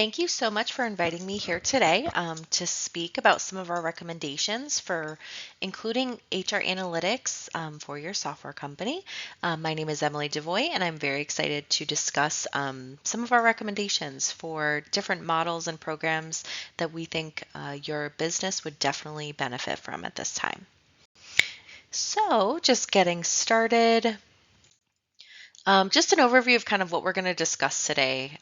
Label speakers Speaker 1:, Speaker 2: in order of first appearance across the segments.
Speaker 1: Thank you so much for inviting me here today to speak about some of our recommendations for including HR analytics for your software company. My name is Emily DeVoie, and I'm very excited to discuss some of our recommendations for different models and programs that we think your business would definitely benefit from at this time. So, just getting started. Just an overview of kind of what we're going to discuss today.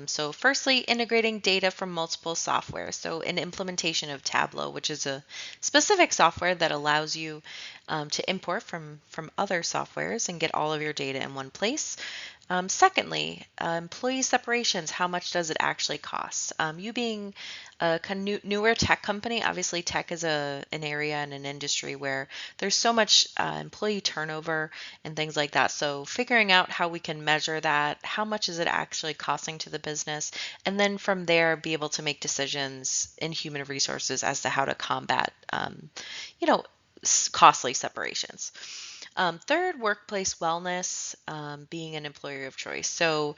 Speaker 1: So firstly, integrating data from multiple software. So an implementation of Tableau, which is a specific software that allows you to import from other softwares and get all of your data in one place. Secondly, employee separations. How much does it actually cost? You being a kind of newer tech company, obviously tech is an area and an industry where there's so much employee turnover and things like that. So figuring out how we can measure that, how much is it actually costing to the business, and then from there be able to make decisions in human resources as to how to combat, you know, costly separations. Third, workplace wellness, being an employer of choice. So,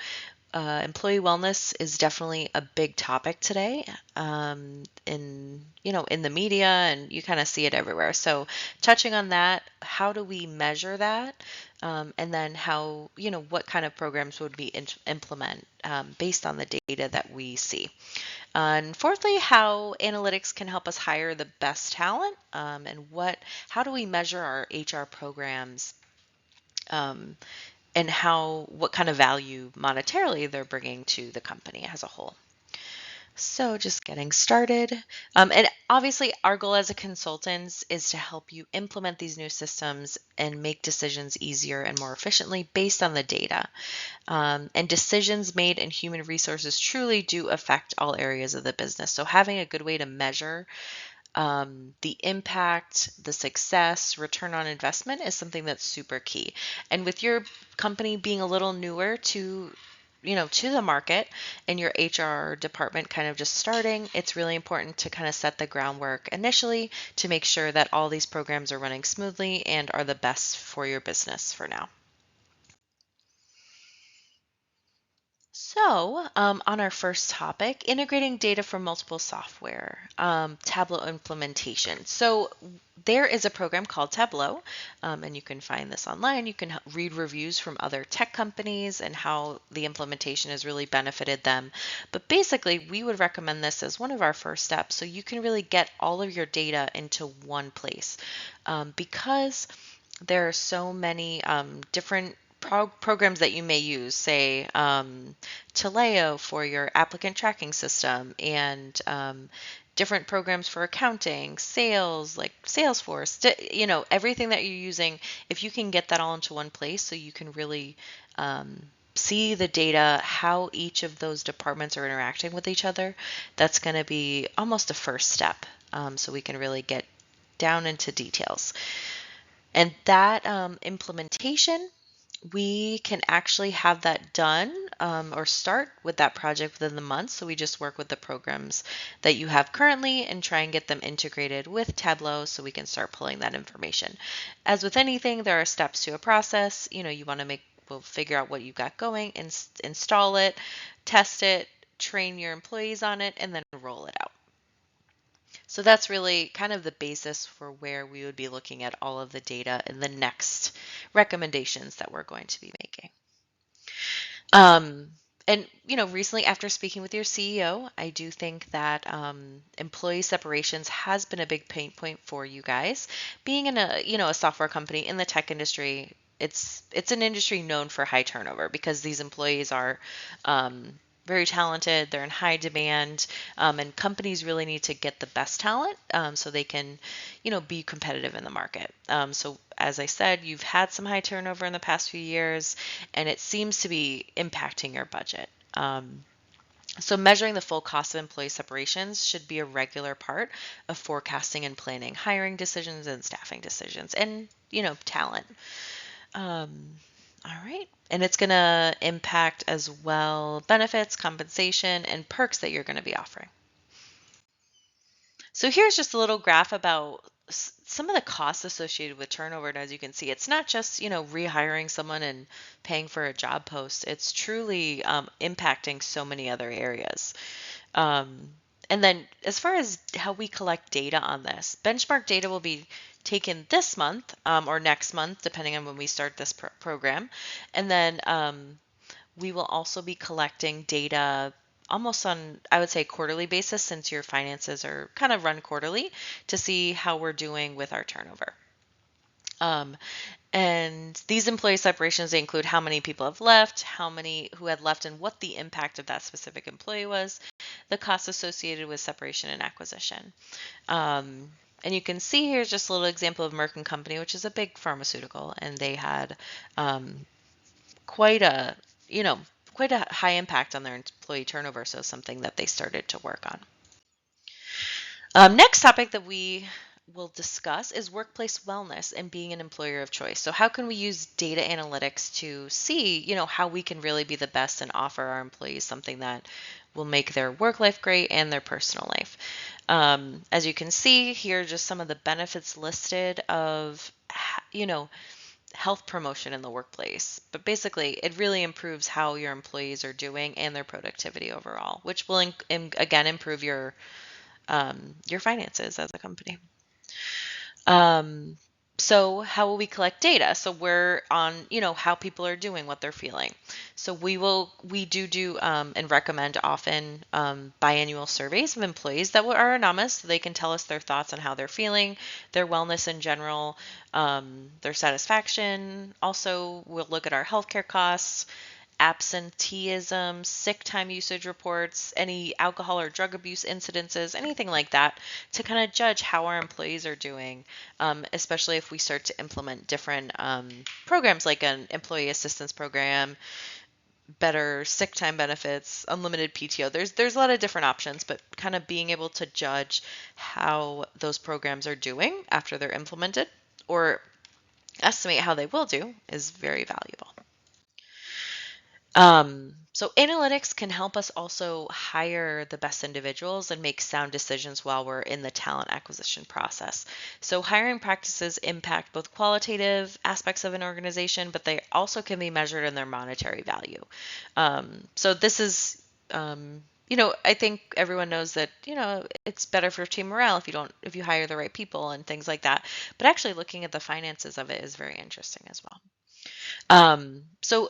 Speaker 1: employee wellness is definitely a big topic today in the media, and you kind of see it everywhere. So, touching on that, how do we measure that, and then how what kind of programs would we implement based on the data that we see. And fourthly, how analytics can help us hire the best talent, and how do we measure our HR programs, um, and what kind of value monetarily they're bringing to the company as a whole. So just getting started. And obviously our goal as a consultant is to help you implement these new systems and make decisions easier and more efficiently based on the data. And decisions made in human resources truly do affect all areas of the business. So having a good way to measure the impact, the success, return on investment is something that's super key. And with your company being a little newer to the market and your HR department kind of just starting, it's really important to kind of set the groundwork initially to make sure that all these programs are running smoothly and are the best for your business for now. So, on our first topic, integrating data from multiple software, Tableau implementation. So, there is a program called Tableau, and you can find this online. You can read reviews from other tech companies and how the implementation has really benefited them. But basically, we would recommend this as one of our first steps so you can really get all of your data into one place. Because there are so many different programs that you may use, say Taleo for your applicant tracking system, and different programs for accounting, sales, like Salesforce, everything that you're using, if you can get that all into one place so you can really see the data, how each of those departments are interacting with each other, that's going to be almost a first step, so we can really get down into details. And that implementation, we can actually have that done or start with that project within the month. So we just work with the programs that you have currently and try and get them integrated with Tableau so we can start pulling that information. As with anything, there are steps to a process. You want to we'll figure out what you've got going, install it, test it, train your employees on it, and then roll it out. So that's really kind of the basis for where we would be looking at all of the data in the next recommendations that we're going to be making. And recently after speaking with your CEO, I do think that employee separations has been a big pain point for you guys. Being in a software company in the tech industry, it's an industry known for high turnover because these employees are very talented, they're in high demand, and companies really need to get the best talent so they can, be competitive in the market. So as I said, you've had some high turnover in the past few years, and it seems to be impacting your budget. So measuring the full cost of employee separations should be a regular part of forecasting and planning hiring decisions and staffing decisions and, talent. All right. And it's going to impact as well benefits, compensation, and perks that you're going to be offering. So here's just a little graph about some of the costs associated with turnover, and as you can see, it's not just, rehiring someone and paying for a job post. It's truly impacting so many other areas. Um, and then as far as how we collect data on this, benchmark data will be taken this month or next month, depending on when we start this program. And then we will also be collecting data almost on, I would say, quarterly basis, since your finances are kind of run quarterly, to see how we're doing with our turnover. Um, and these employee separations, they include how many people have left, how many who had left, and what the impact of that specific employee was, the costs associated with separation and acquisition. And you can see here's just a little example of Merck and Company, which is a big pharmaceutical, and they had quite a, you know, quite a high impact on their employee turnover. So something that they started to work on. Next topic that we will discuss is workplace wellness and being an employer of choice. So how can we use data analytics to see, how we can really be the best and offer our employees something that will make their work life great and their personal life. As you can see here, just some of the benefits listed of, health promotion in the workplace. But basically, it really improves how your employees are doing and their productivity overall, which will again improve your finances as a company. So how will we collect data? So we're on, how people are doing, what they're feeling. So we do and recommend often biannual surveys of employees that are anonymous, so they can tell us their thoughts on how they're feeling, their wellness in general, their satisfaction. Also, we'll look at our healthcare costs, absenteeism, sick time usage reports, any alcohol or drug abuse incidences, anything like that, to kind of judge how our employees are doing, especially if we start to implement different programs like an employee assistance program, better sick time benefits, unlimited PTO. There's a lot of different options, but kind of being able to judge how those programs are doing after they're implemented, or estimate how they will do, is very valuable. So analytics can help us also hire the best individuals and make sound decisions while we're in the talent acquisition process. So hiring practices impact both qualitative aspects of an organization, but they also can be measured in their monetary value. So this is, I think everyone knows that, it's better for team morale if you hire the right people and things like that. But actually looking at the finances of it is very interesting as well. So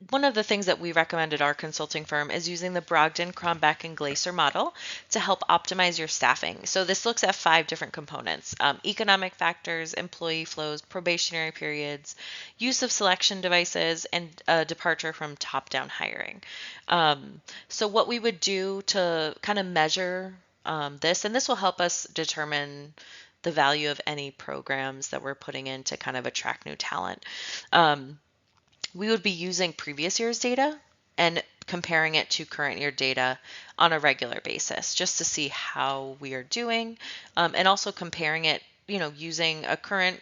Speaker 1: one of the things that we recommended our consulting firm is using the Brogdon, Cronbach, and Glaser model to help optimize your staffing. So this looks at 5 different components: economic factors, employee flows, probationary periods, use of selection devices, and departure from top-down hiring. So what we would do to kind of measure this, and this will help us determine the value of any programs that we're putting in to kind of attract new talent. We would be using previous year's data and comparing it to current year data on a regular basis, just to see how we are doing, and also comparing it, using a current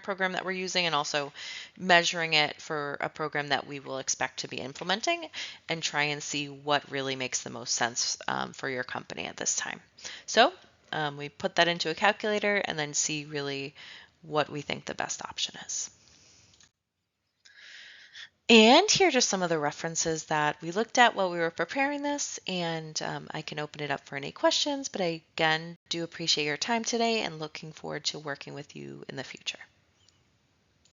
Speaker 1: program that we're using, and also measuring it for a program that we will expect to be implementing, and try and see what really makes the most sense for your company at this time. So we put that into a calculator and then see really what we think the best option is. And here are just some of the references that we looked at while we were preparing this, and I can open it up for any questions, but I again do appreciate your time today and looking forward to working with you in the future.